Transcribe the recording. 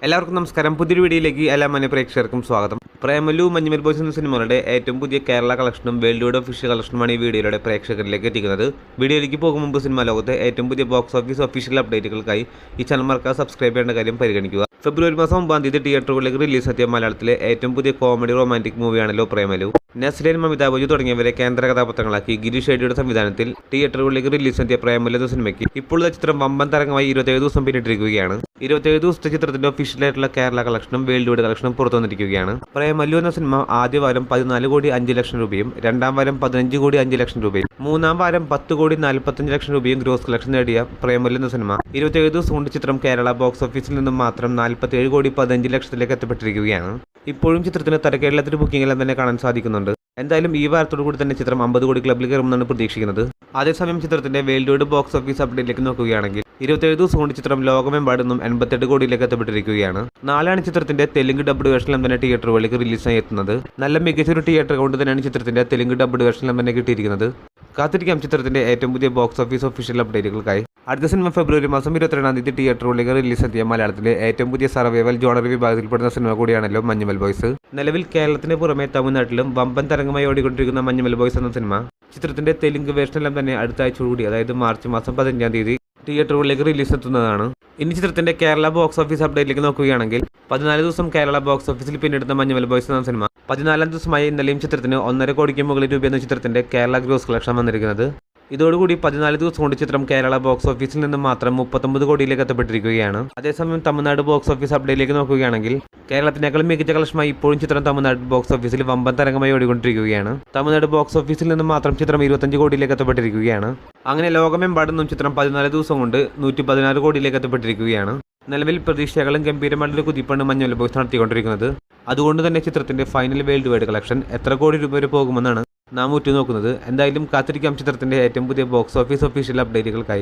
എല്ലാവർക്കും നമസ്കാരം. പുതിയൊരു വീഡിയോയിലേക്ക് എല്ലാ മാന്യ പ്രേക്ഷകർക്കും സ്വാഗതം. പ്രേമലു, മഞ്ഞുമൽ ബോയ്സ് എന്ന സിനിമകളുടെ ഏറ്റവും പുതിയ കേരള കളക്ഷനും വേൾഡ് വൈഡ് ഒഫീഷ്യൽ കളക്ഷനുമാണ് ഈ വീഡിയോയിലൂടെ പ്രേക്ഷകരിലേക്ക് എത്തിക്കുന്നത്. വീഡിയോയിലേക്ക് പോകും മുമ്പ് സിനിമാ ലോകത്തെ ഏറ്റവും പുതിയ ബോക്സ് ഓഫീസ് ഒഫീഷ്യൽ അപ്ഡേറ്റുകൾക്കായി ഈ ചാനൽ മറക്കാതെ സബ്സ്ക്രൈബ് ചെയ്യേണ്ട കാര്യം പരിഗണിക്കുക. ഫെബ്രുവരി മാസം 9 തിയേറ്ററുകളിലേക്ക് റിലീസ് എത്തിയ മലയാളത്തിലെ ഏറ്റവും പുതിയ കോമഡി റൊമാൻറ്റിക് മൂവിയാണല്ലോ പ്രേമലു. നസ്ലിൻ, മമിത ബൈജു തുടങ്ങിയവരെ കേന്ദ്ര കഥാപാത്രങ്ങളാക്കി ഗിരീഷ് ഷെഡിയുടെ സംവിധാനത്തിൽ തിയേറ്ററുകളിലേക്ക് റിലീസ് എത്തിയ പ്രേമലു എന്ന സിനിമയ്ക്ക് ഇപ്പോഴത്തെ ചിത്രം വമ്പൻ തരംഗമായി 27 ദിവസം പിന്നിട്ടിരിക്കുകയാണ്. 27 ദിവസത്തെ ചിത്രത്തിന്റെ ഒഫീഷ്യലായിട്ടുള്ള കേരള കളക്ഷനും വേൾഡ് വൈഡ് കളക്ഷനും പുറത്തു വന്നിരിക്കുകയാണ്. പ്രേമലു എന്ന സിനിമ ആദ്യ വാരം 14,05,00,000 രൂപയും, രണ്ടാം വാരം 15,05,00,000 രൂപയും, മൂന്നാം വാരം 10,45,00,000 രൂപയും ഗ്രോസ് കളക്ഷൻ നേടിയ പ്രേമലു എന്ന സിനിമ 27 ദിവസം കൊണ്ട് ചിത്രം കേരള ബോക്സ് ഓഫീസിൽ നിന്നും മാത്രം 47,15,00,000 എത്തപ്പെട്ടിരിക്കുകയാണ്. ഇപ്പോഴും ചിത്രത്തിന് തരക്കേടില്ലാത്തൊരു ബുക്കിംഗ് എല്ലാം തന്നെ കാണാൻ സാധിക്കുന്നുണ്ട്. എന്തായാലും ഈ വാരത്തോടു കൂടി തന്നെ ചിത്രം 50 കോടി ക്ലബിൽ കയറുമെന്നാണ് പ്രതീക്ഷിക്കുന്നത്. അതേസമയം ചിത്രത്തിന്റെ വേൾഡ് വൈഡ് ബോക്സ് ഓഫീസ് അപ്ഡേറ്റിലേക്ക് നോക്കുകയാണെങ്കിൽ 27 ദിവസം കൊണ്ട് ചിത്രം ലോകമെമ്പാടും 88 കോടിയിലേക്ക് എത്തപ്പെട്ടിരിക്കുകയാണ്. നാളെയാണ് ചിത്രത്തിന്റെ തെലുങ്ക് ഡബ്ഡ് വേർഷനിലും തന്നെ തിയേറ്ററുകളിലേക്ക് റിലീസായി എത്തുന്നത്. നല്ല മികച്ചൊരു തിയേറ്റർ കൊണ്ട് തന്നെയാണ് ചിത്രത്തിന്റെ തെലുങ്ക് ഡബ്ഡ് വേർഷനിലും തന്നെ കിട്ടിയിരിക്കുന്നത്. കാത്തിരിക്കാം ചിത്രത്തിന്റെ ഏറ്റവും പുതിയ ബോക്സ് ഓഫീസ് ഒഫീഷ്യൽ അപ്ഡേറ്റുകൾക്കായി. അടുത്ത സിനിമ ഫെബ്രുവരി മാസം 22 തിയേറ്ററുകളിലേക്ക് റിലീസ് എത്തിയ മലയാളത്തിലെ ഏറ്റവും പുതിയ സർവൈവൽ ജോണർ വിഭാഗത്തിൽപ്പെടുന്ന സിനിമ കൂടിയാണല്ലോ മഞ്ഞുമൽ ബോയ്സ്. നിലവിൽ കേരളത്തിന് പുറമെ തമിഴ്നാട്ടിലും വമ്പൻ തരംഗമായി ഓടിക്കൊണ്ടിരിക്കുന്ന മഞ്ഞുമൽ ബോയ്സ് എന്ന സിനിമ ചിത്രത്തിന്റെ തെലുങ്ക് വേർഷനെല്ലാം തന്നെ അടുത്ത ആഴ്ചയോടുകൂടി, അതായത് മാർച്ച് മാസം 15 തിയേറ്ററുകളിലേക്ക് റിലീസ് എത്തുന്നതാണ്. ഇനി ചിത്രത്തിന്റെ കേരള ബോക്സ് ഓഫീസ് അപ്ഡേറ്റിലേക്ക് നോക്കുകയാണെങ്കിൽ 14 ദിവസം കേരള ബോക്സ് ഓഫീസിൽ പിന്നിടുന്ന മഞ്ഞുമൽ ബോയ്സ് എന്ന സിനിമ 14ാം ദിവസമായി ഇന്നലെയും ചിത്രത്തിന് 1.5 കോടിക്ക് മുകളിൽ രൂപയെന്ന ചിത്രത്തിന്റെ കേരള ഗ്രോസ് കളക്ഷൻ വന്നിരിക്കുന്നത്. ഇതോടുകൂടി 14 ദിവസം കൊണ്ട് ചിത്രം കേരള ബോക്സ് ഓഫീസിൽ നിന്ന് മാത്രം 39 കോടിയിലേക്ക് എത്തപ്പെട്ടിരിക്കുകയാണ്. അതേസമയം തമിഴ്നാട് ബോക്സ് ഓഫീസ് അപ്ഡേറ്റിലേക്ക് നോക്കുകയാണെങ്കിൽ കേരളത്തിനേക്കാളും മികച്ച കളക്ഷനുമായി ഇപ്പോഴും ചിത്രം തമിഴ്നാട് ബോക്സ് ഓഫീസിൽ വമ്പൻ തരംഗമായി ഓടിക്കൊണ്ടിരിക്കുകയാണ്. തമിഴ്നാട് ബോക്സ് ഓഫീസിൽ നിന്ന് മാത്രം ചിത്രം 25 കോടിയിലേക്ക് എത്തപ്പെട്ടിരിക്കുകയാണ്. അങ്ങനെ ലോകമെമ്പാടും ചിത്രം 14 ദിവസം കൊണ്ട് 116 കോടിയിലേക്ക് എത്തപ്പെട്ടിരിക്കുകയാണ്. നിലവിൽ പ്രതീക്ഷകളും ഗംഭീരമായിട്ടുള്ള കുതിപ്പാണ് മഞ്ഞുമൽ ബോയ്സ് നടത്തിക്കൊണ്ടിരിക്കുന്നത്. അതുകൊണ്ട് തന്നെ ചിത്രത്തിന്റെ ഫൈനൽ വേൾഡ് വൈഡ് കളക്ഷൻ എത്ര കോടി രൂപ വരെ പോകുമെന്നാണ് നാം ഉറ്റുനോക്കുന്നത്. എന്തായാലും കാത്തിരിക്കാം ചിത്രത്തിന്റെ ഏറ്റവും പുതിയ ബോക്സ് ഓഫീസ് ഒഫീഷ്യൽ അപ്ഡേറ്റുകൾക്കായി.